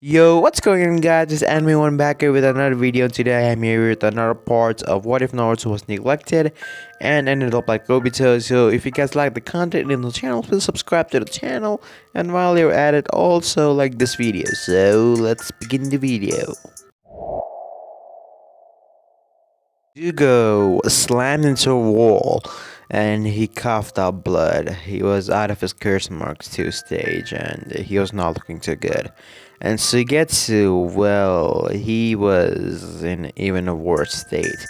Yo, what's going on guys? It's Anime1 back here with another video. Today I'm here with another part of What If Naruto was neglected and ended up like Obito. So if you guys like the content in the channel, please subscribe to the channel. And while you're at it, also like this video. So let's begin the video. Hugo slammed into a wall and he coughed up blood. He was out of his curse marks 2 stage and he was not looking too good. And Suigetsu, well, he was in even a worse state.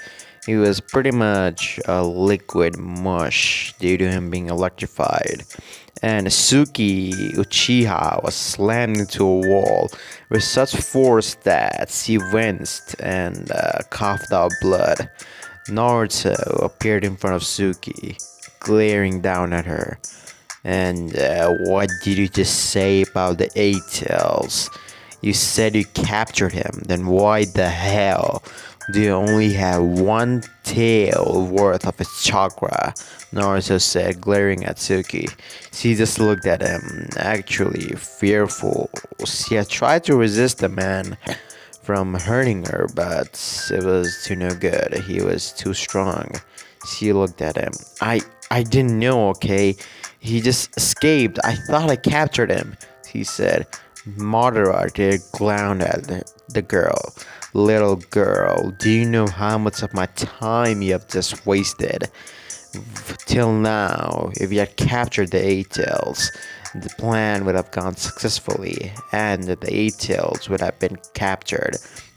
He was pretty much a liquid mush due to him being electrified. And Suki Uchiha was slammed into a wall with such force that she winced and coughed out blood. Naruto appeared in front of Suki, glaring down at her. And what did you just say about the 8-tails? You said you captured him, then why the hell do you only have 1 tail worth of his chakra? Naruto said, glaring at Suki. She just looked at him, actually fearful. She had tried to resist the man from hurting her, but it was to no good. He was too strong. She looked at him. I didn't know, okay? He just escaped. I thought I captured him, he said. Madara did glown at the girl. Little girl, do you know how much of my time you have just wasted? Till now, if you had captured the 8-tails, the plan would have gone successfully, and the 8-tails would have been captured.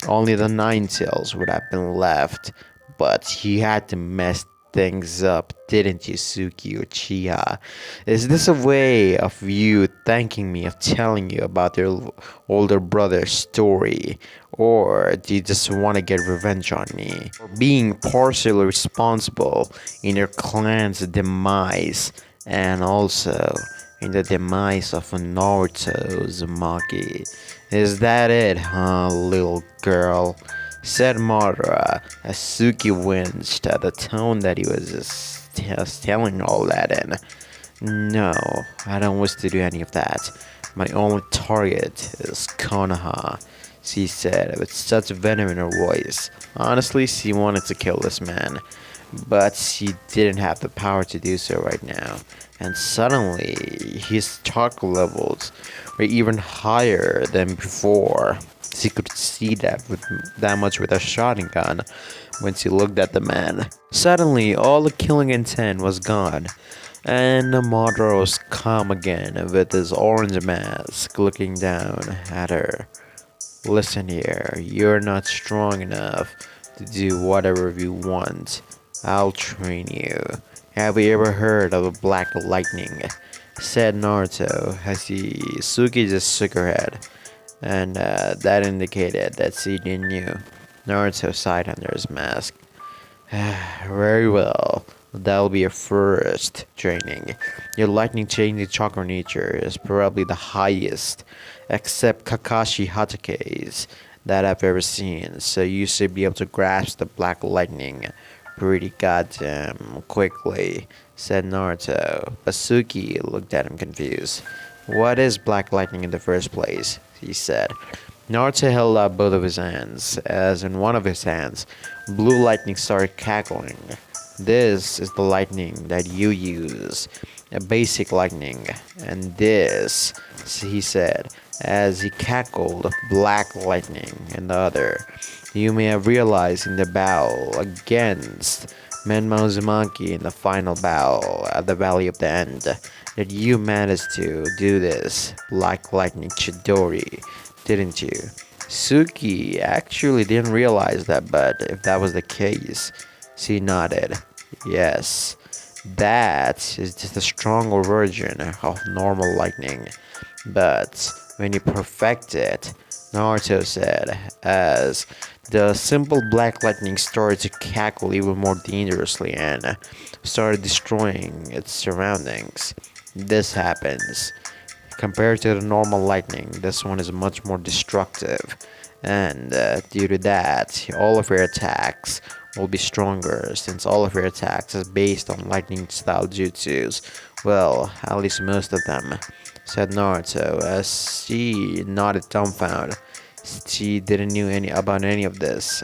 Only the 9-tails would have been left. But you had to mess things up, didn't you, Suki Uchiha? Is this a way of you thanking me of telling you about your older brother's story? Or do you just want to get revenge on me for being partially responsible in your clan's demise and also in the demise of Naruto Uzumaki? Is that it, huh, little girl? Said Madara as Suki winced at the tone that he was just telling all that in. No, I don't wish to do any of that. My only target is Konoha, she said with such venom in her voice. Honestly, she wanted to kill this man, but she didn't have the power to do so right now. And suddenly, his chakra levels were even higher than before. She could see that much with a shotgun when she looked at the man. Suddenly, all the killing intent was gone, and Madara was calm again with his orange mask looking down at her. Listen here, you're not strong enough to do whatever you want. I'll train you. Have you ever heard of a black lightning? Said Naruto as Suki just shook her head. And that indicated that she knew. Naruto sighed under his mask. Very well, that'll be your first training. Your lightning changing chakra nature is probably the highest, except Kakashi Hatake's, that I've ever seen, so you should be able to grasp the black lightning pretty goddamn quickly, said Naruto. Suki looked at him confused. What is black lightning in the first place? He said. Naruto held up both of his hands, as in one of his hands, blue lightning started cackling. This is the lightning that you use, a basic lightning, and this, he said, as he cackled black lightning in the other. You may have realized in the battle against Menma Uzumaki in the final battle at the Valley of the End that you managed to do this black lightning Chidori, didn't you? Suki actually didn't realize that, but if that was the case, she nodded. Yes, that is just a stronger version of normal lightning, but when you perfect it, Naruto said, as the simple black lightning started to cackle even more dangerously and started destroying its surroundings. This happens. Compared to the normal lightning, this one is much more destructive, and due to that, all of your attacks will be stronger since all of your attacks is based on lightning style jutsus. Well, at least most of them. said Naruto as she nodded dumbfounded. She didn't knew any about any of this.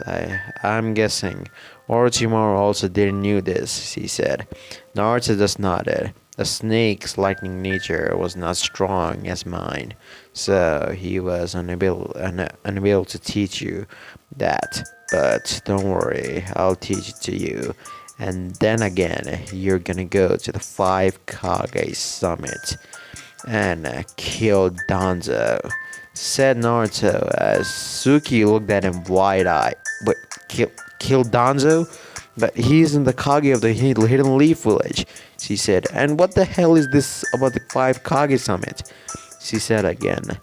I'm guessing Orochimaru also didn't knew this, she said. Naruto just nodded. The snake's lightning nature was not strong as mine, so he was unable to teach you that. But don't worry, I'll teach it to you. And then again, you're gonna go to the Five Kage Summit and kill Danzo, said Naruto as Suki looked at him wide-eyed. But kill Danzo? But he's in the Kage of the Hidden Leaf Village, she said. And what the hell is this about the Five Kage Summit? She said again.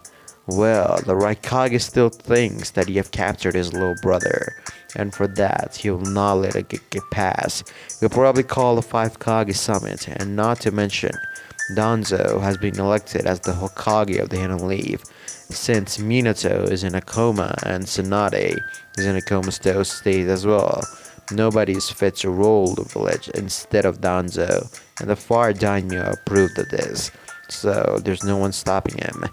Well, the Raikage still thinks that you have captured his little brother, and for that, he will not let it get past. He'll probably call the Five Kage Summit, and not to mention, Danzo has been elected as the Hokage of the Hidden Leaf, since Minato is in a coma and Tsunade is in a comatose state as well. Nobody is fit to rule the village instead of Danzo, and the Fire Daimyo approved of this, so there's no one stopping him.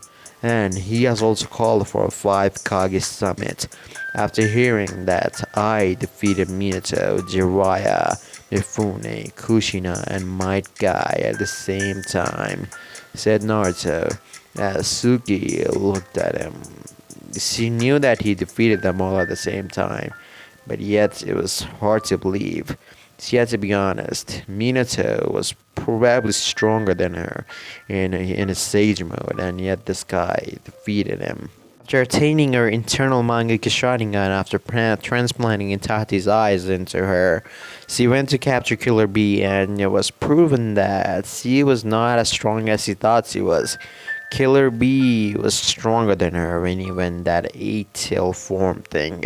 And he has also called for a Five Kage Summit after hearing that I defeated Minato, Jiraiya, Mifune, Kushina, and Might Guy at the same time, said Naruto as Suki looked at him. She knew that he defeated them all at the same time, but yet it was hard to believe. She had to be honest. Minato was probably stronger than her in his sage mode, and yet this guy defeated him. After attaining her internal Mangekyo Sharingan after transplanting Itachi's eyes into her, she went to capture Killer Bee, and it was proven that she was not as strong as she thought she was. Killer Bee was stronger than her when he went that 8-tail form thing,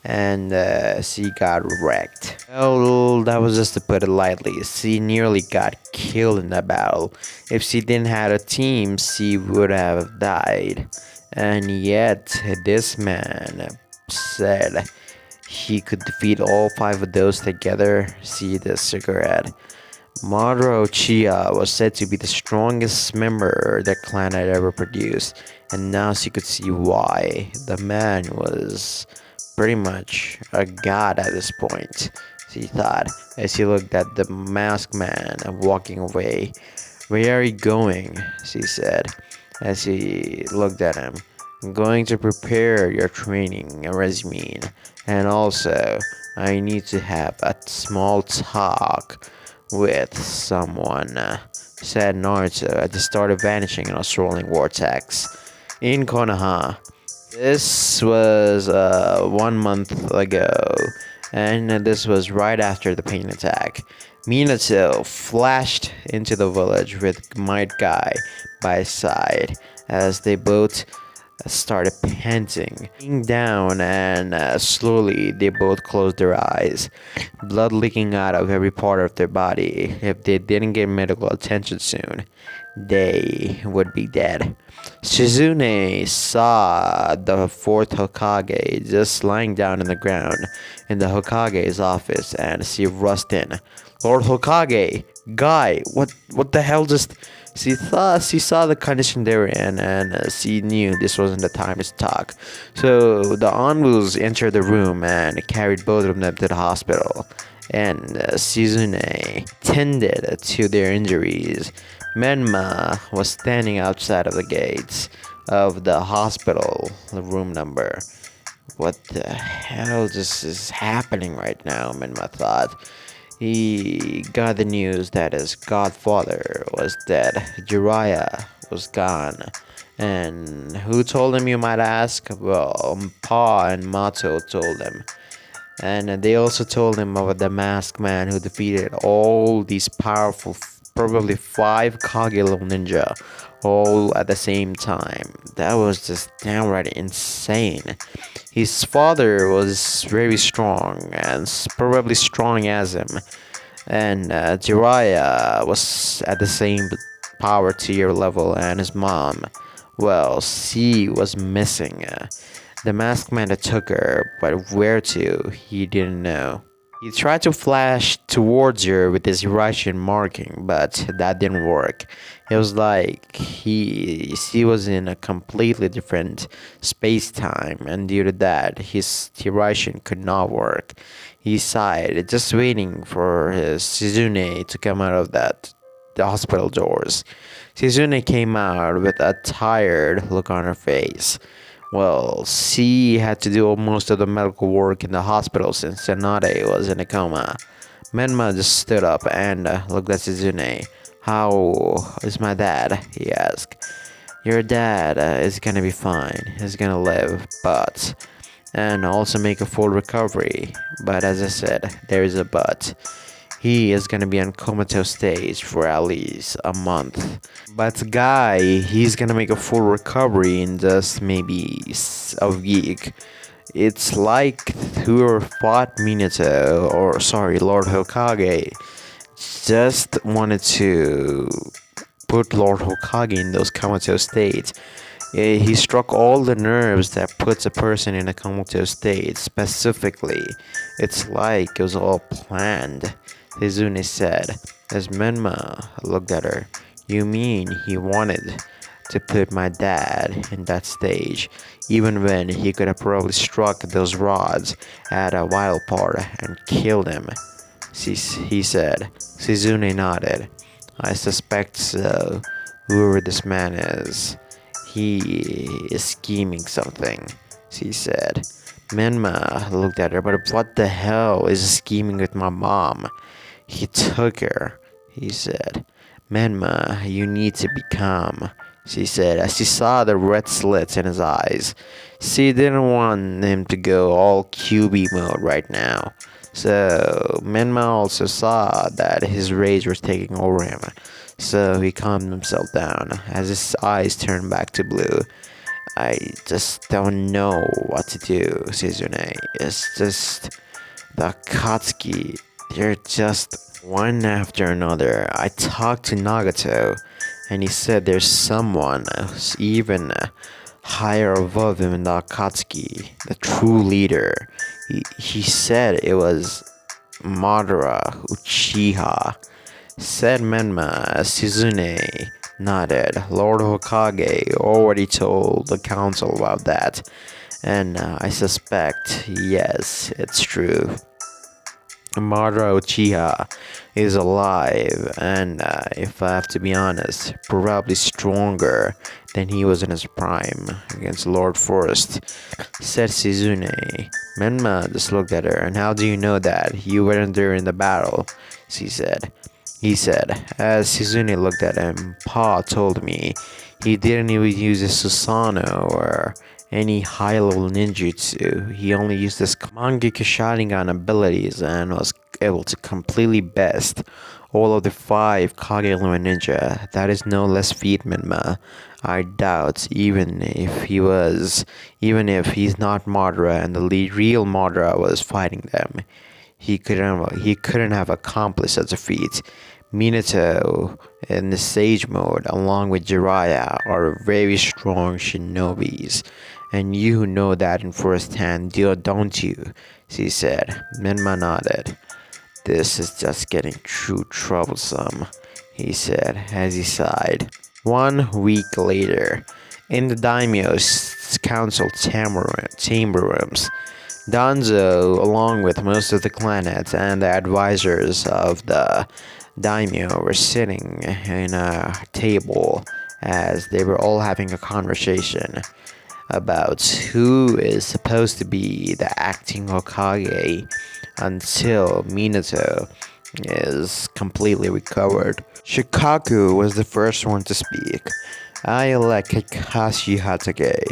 and she got wrecked. Well, that was just to put it lightly. She nearly got killed in that battle. If she didn't have a team, she would have died. And yet, this man said he could defeat all 5 of those together. See this cigarette. Madara Uchiha was said to be the strongest member that clan had ever produced, and now she could see why. The man was pretty much a god at this point, she thought, as she looked at the masked man walking away. Where are you going? She said, as she looked at him. I'm going to prepare your training regimen, and also, I need to have a small talk with someone, said Naruto as he started vanishing in a swirling vortex. In Konoha. This was 1 month ago, and this was right after the pain attack. Minato flashed into the village with Might Guy by his side as they both started panting down, and slowly they both closed their eyes, blood leaking out of every part of their body. If they didn't get medical attention soon, they would be dead. Shizune saw the 4th Hokage just lying down on the ground in the Hokage's office, and she rushed in. Lord Hokage, Guy, what the hell just... She thought she saw the condition they were in, and she knew this wasn't the time to talk. So the envoys entered the room and carried both of them to the hospital, and Shizune tended to their injuries. Menma was standing outside of the gates of the hospital room number. What the hell just is happening right now, Menma thought. He got the news that his godfather was dead. Jiraiya was gone. And who told him, you might ask? Well, Pa and Mato told him. And they also told him about the masked man who defeated all these powerful, probably 5 Kage level ninja, all at the same time. That was just downright insane. His father was very strong, and probably strong as him. And Jiraiya was at the same power tier level, and his mom, well, she was missing. The masked man that took her, but where to, he didn't know. He tried to flash towards her with his Russian marking, but that didn't work. It was like he was in a completely different space time, and due to that, his Russian could not work. He sighed, just waiting for his Shizune to come out of the hospital doors. Shizune came out with a tired look on her face. Well, she had to do most of the medical work in the hospital since Tsunade was in a coma. Menma just stood up and looked at Shizune. How is my dad? He asked. Your dad is gonna be fine. He's gonna live, but and also make a full recovery. But as I said, there is a but. He is gonna be in comatose stage for at least a month. But guy, he's gonna make a full recovery in just maybe a week. It's like whoever fought Minato, or sorry, Lord Hokage, just wanted to put Lord Hokage in those comatose states. He struck all the nerves that puts a person in a comatose state. Specifically, it's like it was all planned. Hizune said, as Menma looked at her. You mean he wanted to put my dad in that stage, even when he could have probably struck those rods at a wild part and killed him? He said. Shizune nodded. I suspect so. Whoever this man is, he is scheming something, she said. Menma looked at her, but what the hell is scheming with my mom? He took her, he said. Menma, you need to be calm, she said as she saw the red slits in his eyes. She didn't want him to go all QB mode right now. So Menma also saw that his rage was taking over him. So he calmed himself down as his eyes turned back to blue. I just don't know what to do, Shizune. It's just the Akatsuki. They're just one after another. I talked to Nagato, and he said there's someone even higher above him in the Akatsuki, the true leader. He said it was Madara Uchiha. Said Menma as Shizune nodded. Lord Hokage already told the council about that, and I suspect, yes, it's true. Madara Uchiha is alive, and if I have to be honest, probably stronger than he was in his prime against Lord Forest, said Shizune. Menma just looked at her. And how do you know that? You weren't there in the battle, she said. He said, as Shizune looked at him. Pa told me he didn't even use his Susanoo or any high-level ninjutsu. He only used his Mangekyo Sharingan abilities and was able to completely best all of the 5 Kage-Luma ninja. That is no less feat, Menma. I doubt even if he's not Madara and the real Madara was fighting them, he couldn't have accomplished such a feat. Minato in the Sage mode, along with Jiraiya, are very strong shinobis, and you know that in first hand, don't you? She said. Menma nodded. This is just getting too troublesome, he said as he sighed. 1 week later, in the daimyo's council chamber rooms, Danzo, along with most of the clannets and the advisors of the daimyo, were sitting in a table as they were all having a conversation about who is supposed to be the acting Hokage until Minato is completely recovered. Shikaku was the first one to speak. I elect Kakashi Hatake,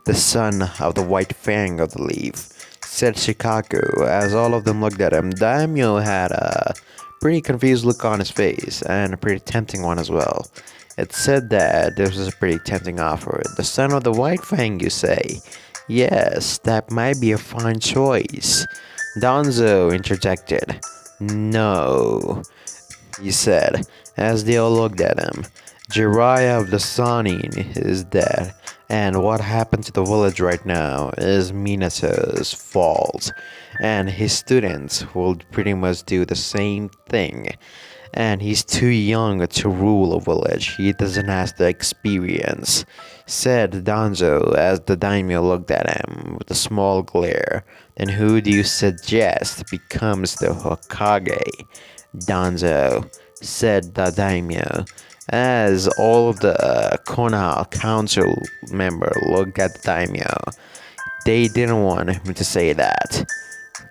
the son of the White Fang of the Leaf, said Shikaku as all of them looked at him. Daimyo had a pretty confused look on his face, and a pretty tempting one as well. It said that this was a pretty tempting offer. The son of the White Fang, you say? Yes, that might be a fine choice. Danzo interjected. No, he said, as they all looked at him. Jiraiya of the Sanin is dead, and what happened to the village right now is Minato's fault, and his students will pretty much do the same thing. And he's too young to rule a village. He doesn't have the experience, said Danzo as the daimyo looked at him with a small glare. Then who do you suggest becomes the Hokage? Danzo, said the daimyo, as all of the Konoha council member looked at the daimyo. They didn't want him to say that.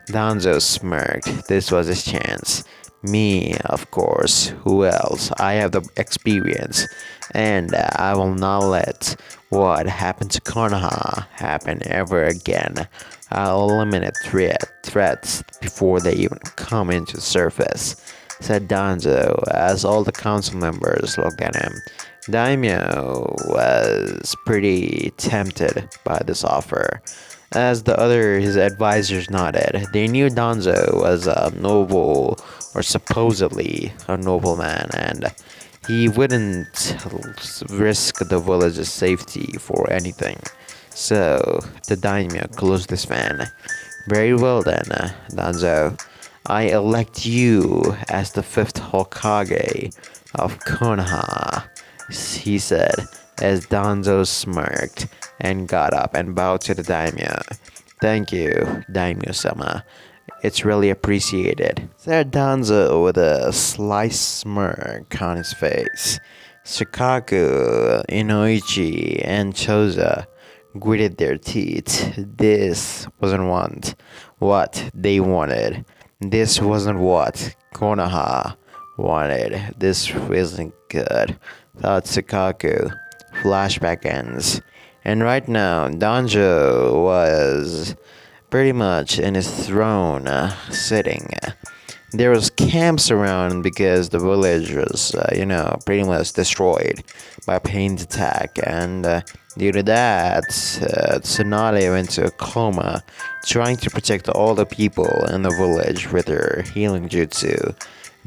Danzo smirked. This was his chance. Me, of course. Who else? I have the experience, and I will not let what happened to Konoha happen ever again. I'll eliminate threats before they even come into the surface, said Danzo as all the council members looked at him. Daimyo was pretty tempted by this offer. As his advisors nodded, they knew Danzo was a noble, or supposedly a noble man, and he wouldn't risk the village's safety for anything. So, the daimyo closed his fan. Very well then, Danzo. I elect you as the fifth Hokage of Konoha, he said, as Danzo smirked and got up and bowed to the daimyo. Thank you, daimyo-sama. It's really appreciated, said Danzo with a sly smirk on his face. Shikaku, Inoichi, and Choza gritted their teeth. This wasn't what they wanted. This wasn't what Konoha wanted. This isn't good, thought Shikaku. Flashback ends. And right now, Danjo was pretty much in his throne, sitting. There was camps around because the village was, pretty much destroyed by Pain's attack, and due to that, Tsunade went into a coma, trying to protect all the people in the village with her healing jutsu.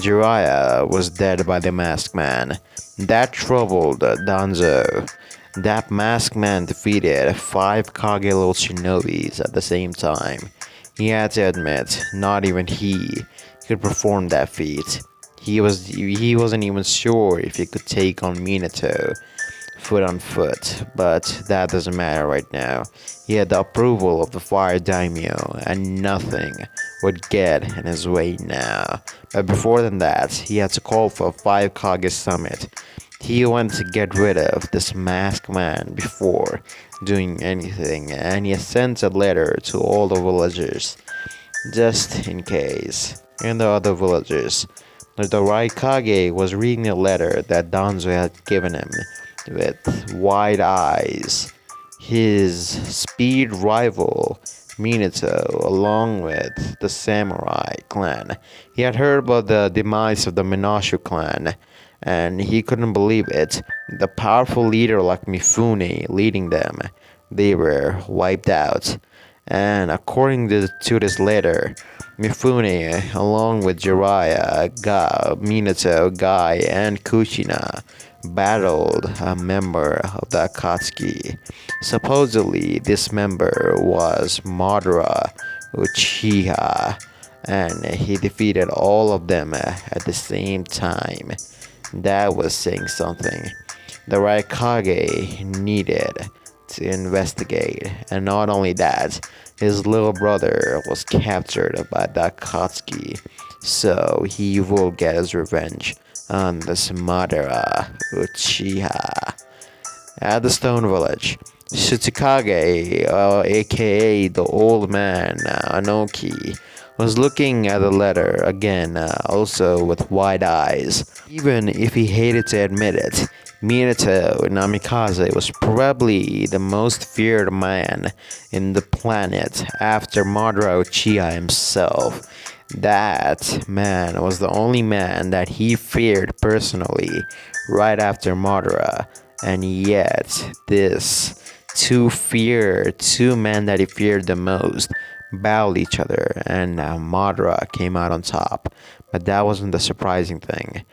Jiraiya was dead by the masked man. That troubled Danzo. That masked man defeated 5 Kage level shinobis at the same time. He had to admit, not even he could perform that feat. He wasn't even sure if he could take on Minato foot on foot, but that doesn't matter right now. He had the approval of the Fire Daimyo, and nothing would get in his way now. But before that, he had to call for a 5 Kage summit. He wanted to get rid of this masked man before doing anything, and he sent a letter to all the villagers, just in case. And the other villagers, the Raikage was reading a letter that Danzo had given him with wide eyes. His speed rival, Minato, along with the samurai clan. He had heard about the demise of the Minashu clan, and he couldn't believe it. The powerful leader like Mifune leading them, they were wiped out. And according to this letter, Mifune, along with Jiraiya, Minato, Guy, and Kushina, battled a member of the Akatsuki. Supposedly, this member was Madara Uchiha, and he defeated all of them at the same time. That was saying something. The Raikage needed to investigate, and not only that, his little brother was captured by the Akatsuki, so he will get his revenge on this Madara Uchiha. At the Stone Village, Tsuchikage, aka the old man Anoki, was looking at the letter again, also with wide eyes. Even if he hated to admit it, Minato Namikaze was probably the most feared man in the planet after Madara Uchiha himself. That man was the only man that he feared personally, right after Madara. And yet, this two men that he feared the most, battled each other, and Madara came out on top. But that wasn't the surprising thing.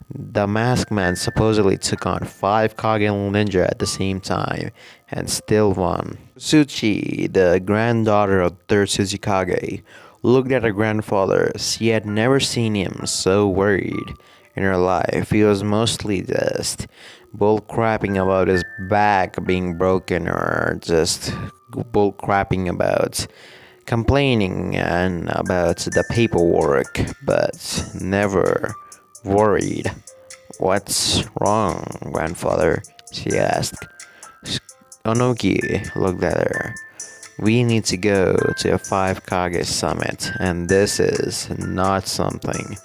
The masked man supposedly took on 5 Kage ninja at the same time and still won. Tsuchi, the granddaughter of third Tsuchikage, looked at her grandfather. She had never seen him so worried in her life. He was mostly just bull-crapping about his back being broken or just bull-crapping about complaining and about the paperwork, but never worried. "What's wrong, grandfather?" she asked. Onoki looked at her. "We need to go to a 5 Kage summit, and this is not something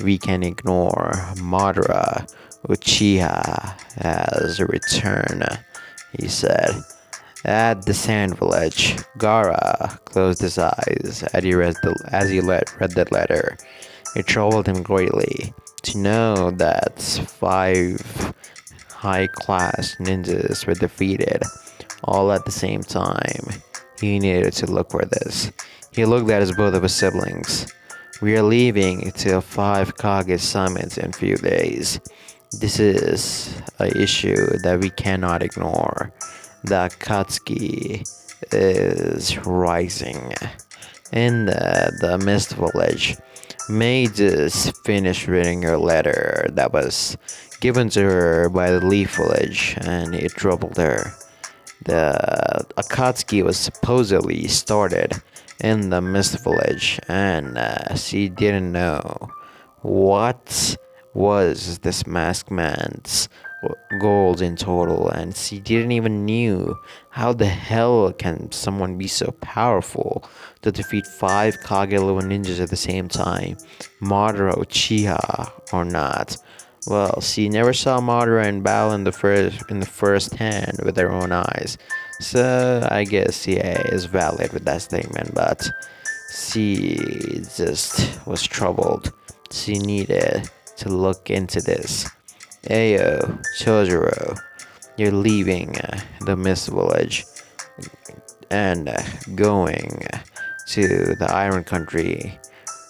we can ignore. Madara Uchiha has returned," he said. At the sand village, Gara closed his eyes as he read the letter. It troubled him greatly to know that 5 high-class ninjas were defeated all at the same time. He needed to look for this. He looked at both of his siblings. "We are leaving to a 5 Kage summit in a few days. This is an issue that we cannot ignore. The Akatsuki is rising." In the mist village, May just finished reading her letter that was given to her by the leaf village, and it troubled her. The Akatsuki was supposedly started in the mist village, and she didn't know what was this masked man's gold in total, and she didn't even knew how the hell can someone be so powerful to defeat 5 Kage level ninjas at the same time, Madara Uchiha or not. Well, she never saw Madara in battle in the first hand with her own eyes, so I guess yeah, is valid with that statement. But she just was troubled. She needed to look into this. "Ayo, Chojuro, you're leaving the Mist Village and going to the Iron Country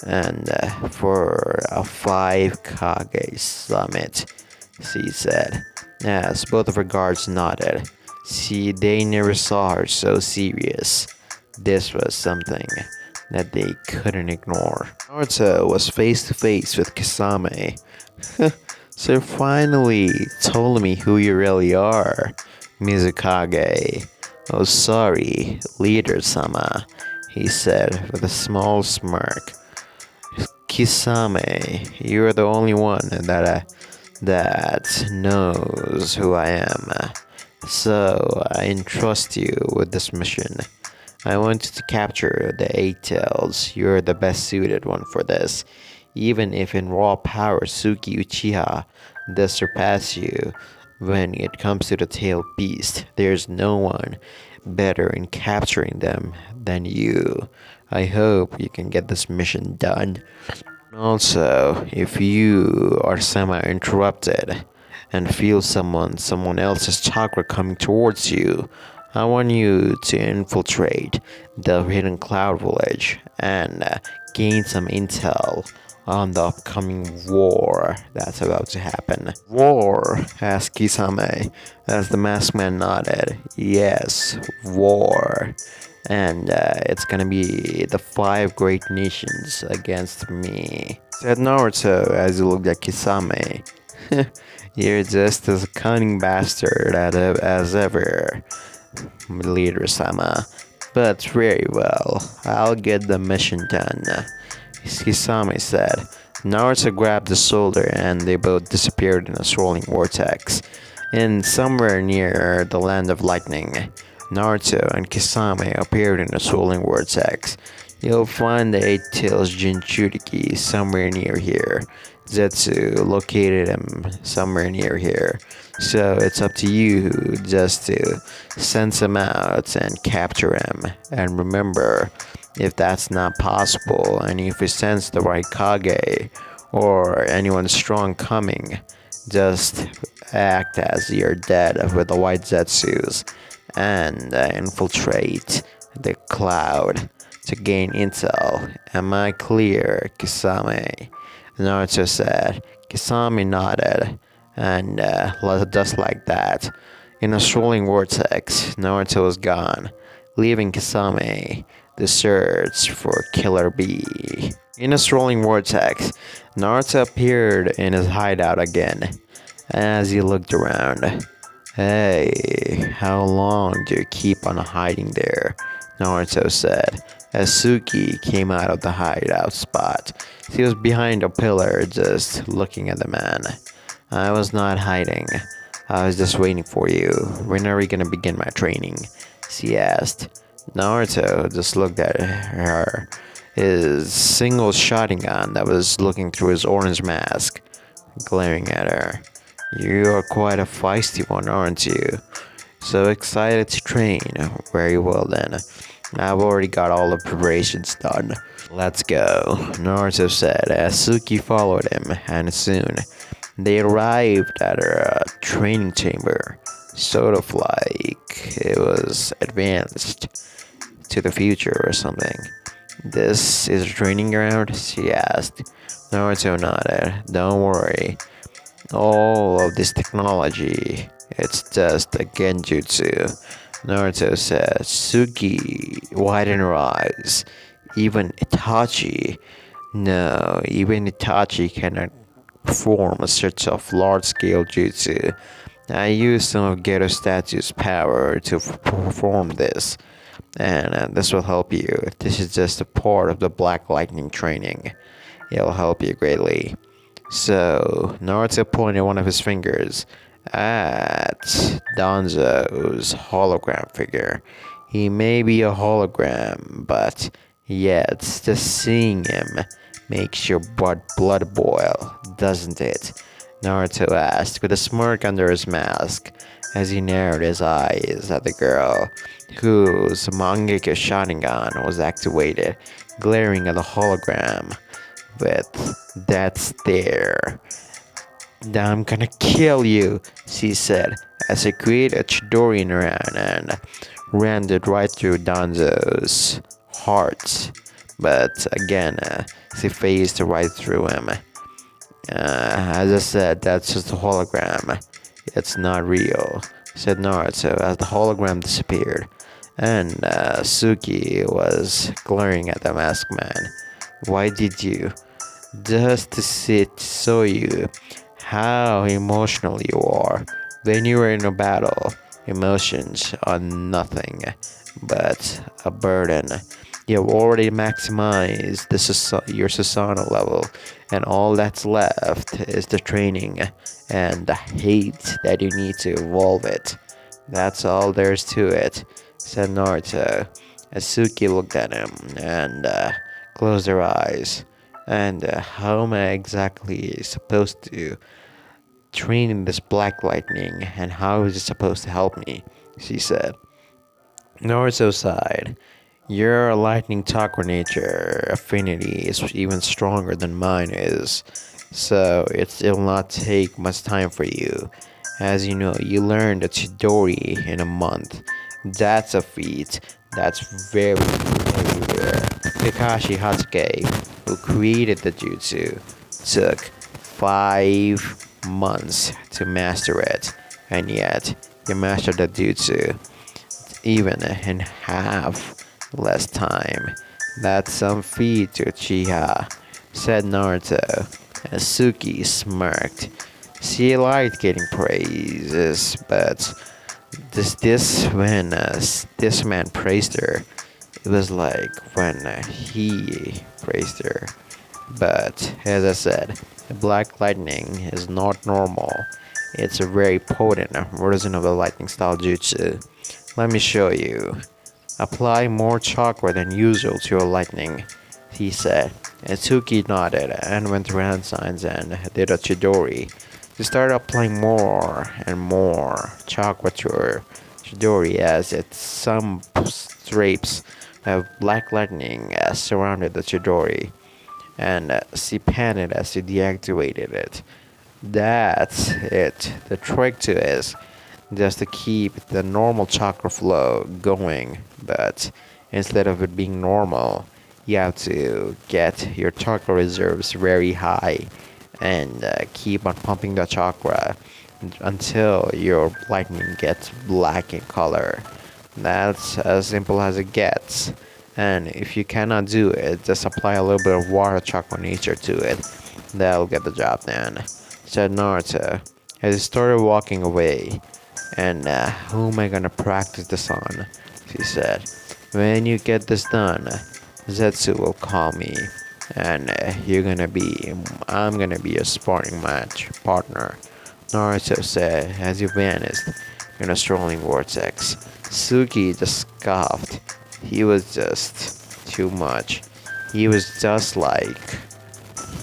and for a 5 Kage summit," she said. As both of her guards nodded, they never saw her so serious. This was something that they couldn't ignore. Naruto was face to face with Kisame. "So finally told me who you really are, Mizukage." "Oh, sorry, Leader-sama," he said with a small smirk. "Kisame, you're the only one that knows who I am. So I entrust you with this mission. I want you to capture the 8 tails. You're the best suited one for this. Even if in raw power Suki Uchiha does surpass you when it comes to the tail beast, there's no one better in capturing them than you. I hope you can get this mission done. Also, if you are semi-interrupted and feel someone else's chakra coming towards you, I want you to infiltrate the hidden cloud village and gain some intel on the upcoming war that's about to happen." "War?" asked Kisame as the masked man nodded. "Yes, war. And it's gonna be the 5 great nations against me," said Naruto as he looked at Kisame. "You're just as a cunning bastard as ever, Leader-sama. But very well, I'll get the mission done," Kisame said. Naruto grabbed his shoulder and they both disappeared in a swirling vortex. In somewhere near the land of lightning, Naruto and Kisame appeared in a swirling vortex. "You'll find the 8 tails Jinchuriki somewhere near here. Zetsu located him somewhere near here. So it's up to you just to sense him out and capture him. And remember, if that's not possible, and if you sense the right Kage or anyone strong coming, just act as you're dead with the white Zetsus and infiltrate the cloud to gain intel. Am I clear, Kisame?" Naruto said. Kisame nodded, and just like that, in a swirling vortex, Naruto was gone, leaving Kisame to search for Killer Bee. In a swirling vortex, Naruto appeared in his hideout again. As he looked around, hey, how long do you keep on hiding there? Naruto said, as Suki came out of the hideout spot. She was behind a pillar, just looking at the man. I was not hiding. I was just waiting for you. When are we gonna begin my training? She asked. Naruto just looked at her, his single shotgun that was looking through his orange mask, glaring at her. You are quite a feisty one, aren't you? So excited to train. Very well then. I've already got all the preparations done. Let's go, Naruto said as Suki followed him, and soon they arrived at a training chamber, sort of like it was advanced to the future or something. This is a training ground? She asked. Naruto nodded. Don't worry. All of this technology, it's just a genjutsu. Naruto said. Suki widened her eyes. Even Itachi? No, even Itachi cannot perform a such of large-scale jutsu. I used some of Geto Statue's power to perform this, and this will help you. If this is just a part of the Black Lightning training, it'll help you greatly. So, Naruto pointed one of his fingers at Danzo's hologram figure. He may be a hologram, but yet just seeing him makes your blood boil, doesn't it? Naruto asked with a smirk under his mask as he narrowed his eyes at the girl whose Mangekyo Sharingan was activated, glaring at the hologram with that stare. I'm gonna kill you, she said as she created a Chidori in her hand and ran it right through Danzo's heart. But again, she phased right through him. As I said, that's just a hologram. It's not real, said Naruto as the hologram disappeared. And Suki was glaring at the masked man. Why did you? Just to show you how emotional you are. When you are in a battle, emotions are nothing but a burden. You have already maximized your Susanoo level, and all that's left is the training and the hate that you need to evolve it. That's all there's to it, said Naruto, as Suki looked at him and closed her eyes. And how am I exactly supposed to train in this black lightning, and how is it supposed to help me? She said. Naruto sighed. Your lightning chakra nature affinity is even stronger than mine is, so it'll not take much time for you. As you know, you learned a Chidori in a month. That's a feat. That's very, very rare. Kakashi Hatsuki, who created the jutsu, took 5 months to master it, and yet you mastered the jutsu even in half less time. That's some feat to Uchiha, said Naruto, as Suki smirked. She liked getting praises, but when this man praised her, it was like when he praised her. But as I said, the black lightning is not normal. It's a very potent version of the lightning style jutsu. Let me show you. Apply more chakra than usual to your lightning, he said. And Suki nodded and went through hand signs and did a Chidori. She started applying more and more chakra to her Chidori as some stripes of black lightning surrounded the Chidori, and she panicked as she deactivated it. That's it. The trick to it is just to keep the normal chakra flow going, but instead of it being normal, You have to get your chakra reserves very high and keep on pumping the chakra until your lightning gets black in color. That's as simple as it gets. And if you cannot do it, just apply a little bit of water chakra nature to it. That'll get the job done, said Naruto as he started walking away. And who am I gonna practice this on? She said. When you get this done, Zetsu will call me, and I'm gonna be your sparring match partner. Naruto said as he vanished in a strolling vortex. Suki just scoffed. He was just too much. He was just like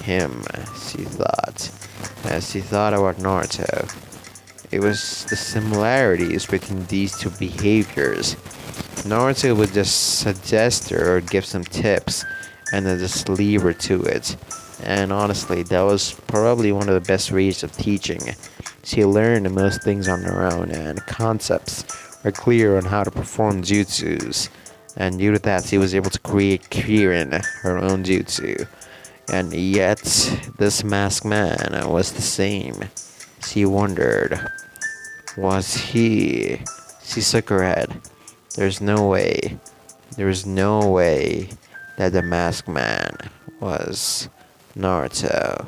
him, she thought, as she thought about Naruto. It was the similarities between these two behaviors. Naruto would just suggest her or give some tips and then just leave her to it. And honestly, that was probably one of the best ways of teaching. She learned most things on her own, and concepts were clear on how to perform jutsus. And due to that, she was able to create Kirin, her own jutsu. And yet, this masked man was the same. She wondered, was he? She shook her head. There's no way. There's no way that the masked man was Naruto.